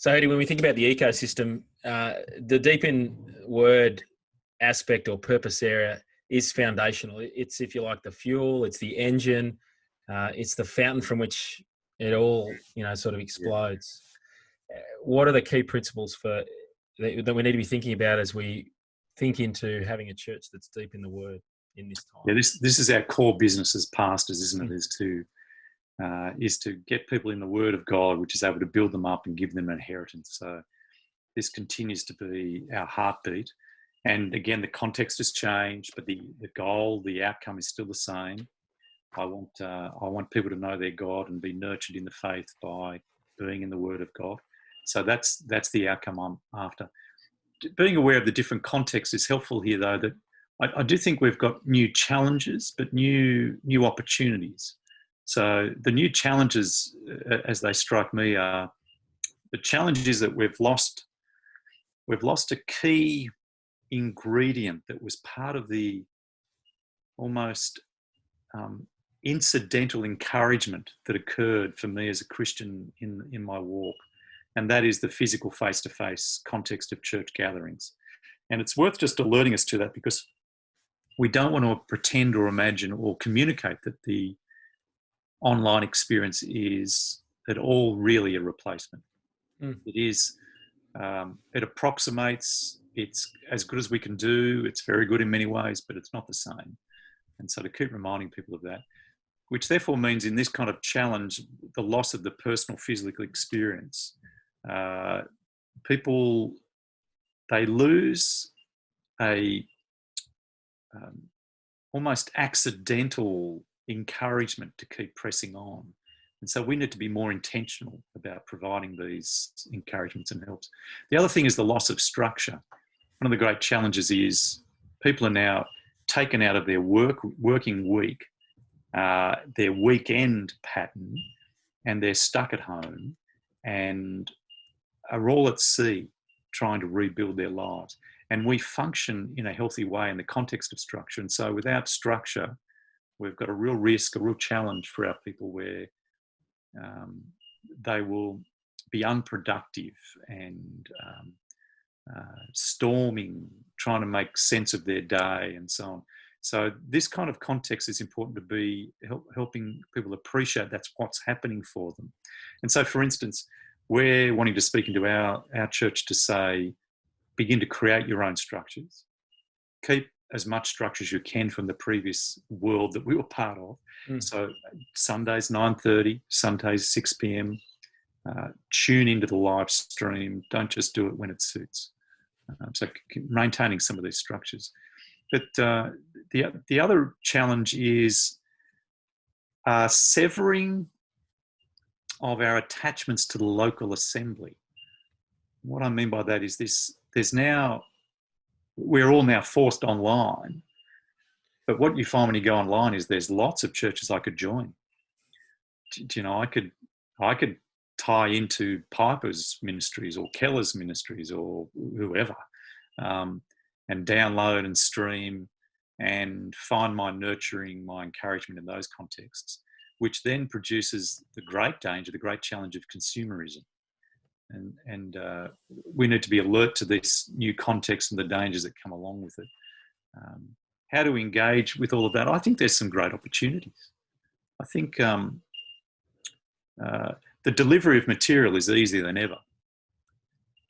So, Eddie, when we think about the ecosystem, the deep in word aspect or purpose area is foundational. It's, if you like, the fuel, it's the engine, it's the fountain from which it all, sort of explodes. What are the key principles that we need to be thinking about as we think into having a church that's deep in the word in this time? Yeah, this is our core business as pastors, isn't it? Is to get people in the Word of God, which is able to build them up and give them an inheritance. So this continues to be our heartbeat. And again, the context has changed, but the goal, the outcome is still the same. I want people to know their God and be nurtured in the faith by being in the Word of God. So that's the outcome I'm after. Being aware of the different contexts is helpful here, though. That I do think we've got new challenges, but new opportunities. So the new challenges, as they strike me, are the challenges that we've lost a key ingredient that was part of the almost incidental encouragement that occurred for me as a Christian in my walk, and that is the physical face-to-face context of church gatherings. And it's worth just alerting us to that, because we don't want to pretend or imagine or communicate that the online experience is at all really a replacement. It is, it approximates, it's as good as we can do, it's very good in many ways, but it's not the same. And so to keep reminding people of that, which therefore means in this kind of challenge, the loss of the personal physical experience, people, they lose a almost accidental encouragement to keep pressing on. And so we need to be more intentional about providing these encouragements and helps. The other thing is the loss of structure. One of the great challenges is people are now taken out of their working week, their weekend pattern, and they're stuck at home and are all at sea trying to rebuild their lives. And we function in a healthy way in the context of structure. And so without structure, we've got a real risk, a real challenge for our people where they will be unproductive and storming, trying to make sense of their day and so on. So this kind of context is important to be helping people appreciate that's what's happening for them. And so, for instance, we're wanting to speak into our church to say, begin to create your own structures. Keep as much structure as you can from the previous world that we were part of. So Sundays 9:30, Sundays 6 p.m. Tune into the live stream. Don't just do it when it suits. So maintaining some of these structures. But the other challenge is severing of our attachments to the local assembly. What I mean by that is this: we're all now forced online. But what you find when you go online is there's lots of churches I could join. I could tie into Piper's ministries or Keller's ministries or whoever, and download and stream and find my nurturing, my encouragement in those contexts, which then produces the great danger, the great challenge of consumerism. And we need to be alert to this new context and the dangers that come along with it. How do we engage with all of that? I think there's some great opportunities. I think the delivery of material is easier than ever.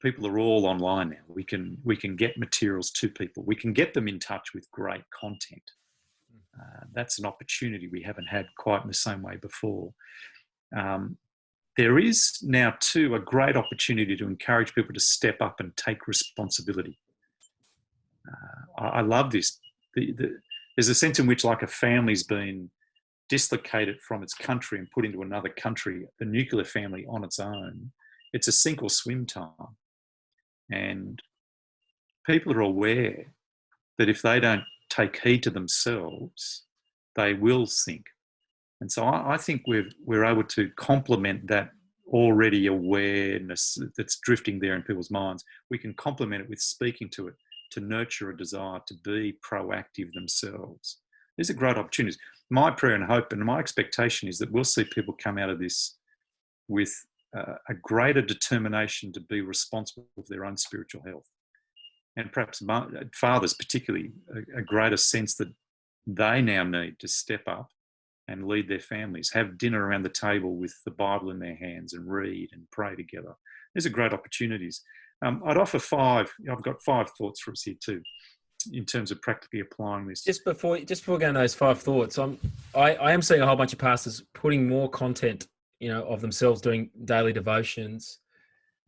People are all online now. We can get materials to people. We can get them in touch with great content. That's an opportunity we haven't had quite in the same way before. There is now too a great opportunity to encourage people to step up and take responsibility. I love this. There's a sense in which, like, a family's been dislocated from its country and put into another country, the nuclear family on its own. It's a sink or swim time. And people are aware that if they don't take heed to themselves, they will sink. And so I think we're able to complement that already awareness that's drifting there in people's minds. We can complement it with speaking to it, to nurture a desire to be proactive themselves. These are great opportunities. My prayer and hope and my expectation is that we'll see people come out of this with a greater determination to be responsible for their own spiritual health. And perhaps fathers particularly, a greater sense that they now need to step up and lead their families, have dinner around the table with the Bible in their hands and read and pray together. These are great opportunities. I'd offer I've got 5 thoughts for us here too, in terms of practically applying this. Just before going to those 5 thoughts, I am seeing a whole bunch of pastors putting more content, of themselves doing daily devotions.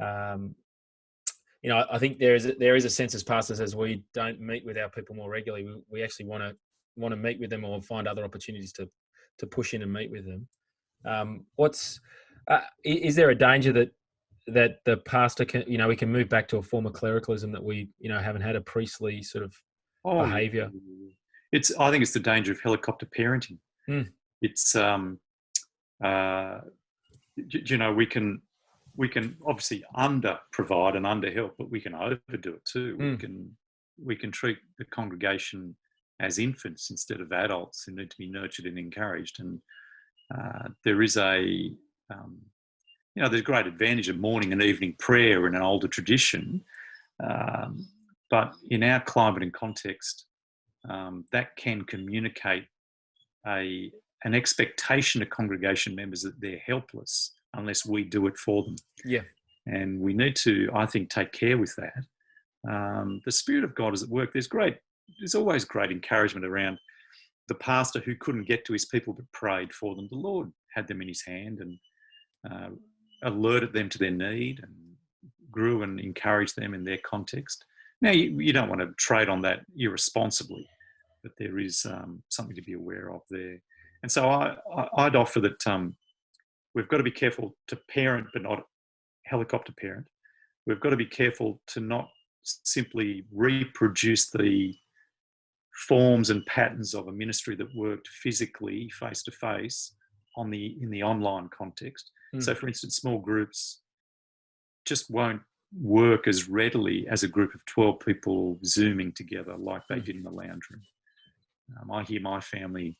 I think there is a sense as pastors, as we don't meet with our people more regularly, we actually want to meet with them or find other opportunities to push in and meet with them. Is there a danger that the pastor can, we can move back to a form of clericalism, that we, haven't had a priestly sort of behavior? Yeah. I think it's the danger of helicopter parenting. It's, we can obviously under provide and under help, but we can overdo it too. We can treat the congregation as infants instead of adults who need to be nurtured and encouraged. And there is there's great advantage of morning and evening prayer in an older tradition. But in our climate and context, that can communicate an expectation to congregation members that they're helpless unless we do it for them. Yeah. And we need to, I think, take care with that. The Spirit of God is at work. There's always great encouragement around the pastor who couldn't get to his people but prayed for them. The Lord had them in his hand and alerted them to their need and grew and encouraged them in their context. Now, you don't want to trade on that irresponsibly, but there is something to be aware of there. And so I'd offer that we've got to be careful to parent but not helicopter parent. We've got to be careful to not simply reproduce the forms and patterns of a ministry that worked physically, face-to-face, in the online context. So, for instance, small groups just won't work as readily as a group of 12 people Zooming together like they did in the lounge room. I hear my family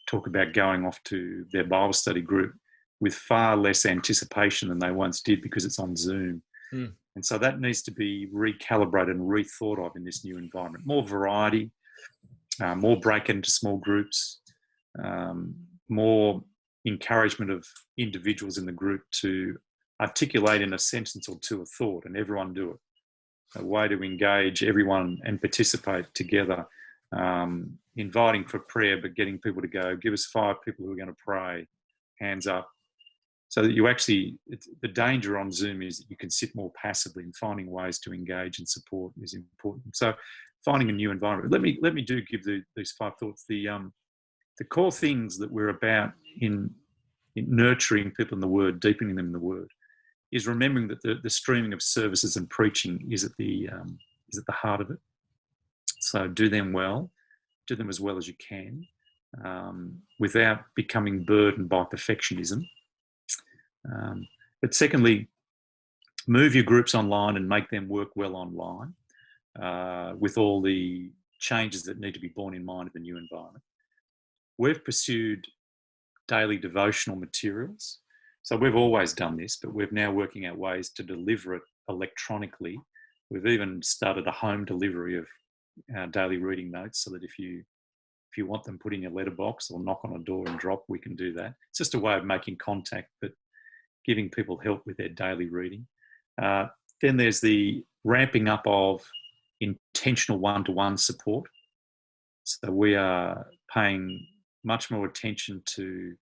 talk about going off to their Bible study group with far less anticipation than they once did because it's on Zoom. And so that needs to be recalibrated and rethought of in this new environment. More variety, more break into small groups, more encouragement of individuals in the group to articulate in a sentence or two a thought, and everyone do it. A way to engage everyone and participate together, inviting for prayer, but getting people to go, give us 5 people who are going to pray, hands up. So that you actually, the danger on Zoom is that you can sit more passively, and finding ways to engage and support is important. So finding a new environment. Let me give these 5 thoughts. The core things that we're about in nurturing people in the Word, deepening them in the Word, is remembering that the streaming of services and preaching is at the heart of it. So do them well, do them as well as you can, without becoming burdened by perfectionism. But secondly, move your groups online and make them work well online, with all the changes that need to be borne in mind in the new environment. We've pursued daily devotional materials. So we've always done this, but we're now working out ways to deliver it electronically. We've even started a home delivery of our daily reading notes, so that if you want them put in your letterbox or knock on a door and drop, we can do that. It's just a way of making contact, but giving people help with their daily reading. Then there's the ramping up of intentional one-to-one support. So we are paying much more attention to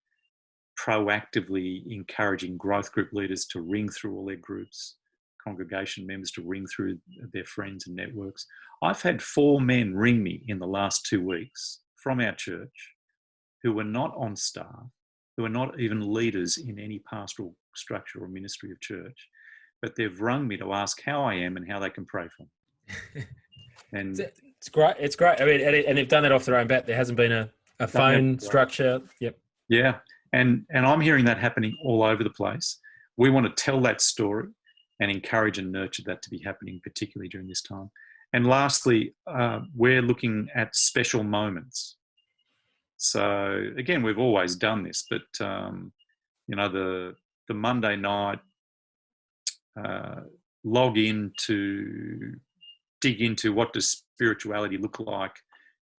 proactively encouraging growth group leaders to ring through all their groups, congregation members to ring through their friends and networks. I've had 4 men ring me in the last 2 weeks from our church who were not on staff, who are not even leaders in any pastoral structure or ministry of church, but they've rung me to ask how I am and how they can pray for me. And it's great. It's great. I mean, and they've done that off their own bat. There hasn't been a phone structure. Yep. Yeah. And I'm hearing that happening all over the place. We want to tell that story and encourage and nurture that to be happening, particularly during this time. And lastly, we're looking at special moments. So again, we've always done this, but the Monday night log in to dig into what does spirituality look like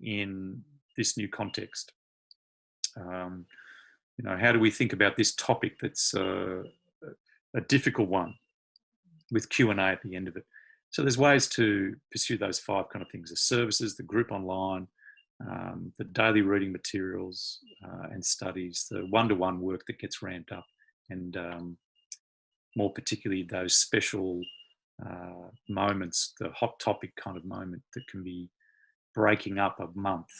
in this new context. How do we think about this topic that's a difficult one with Q&A at the end of it? So there's ways to pursue those 5 kind of things: the services, the group online, the daily reading materials and studies, the one-to-one work that gets ramped up, and more particularly those special moments, the hot topic kind of moment that can be breaking up a month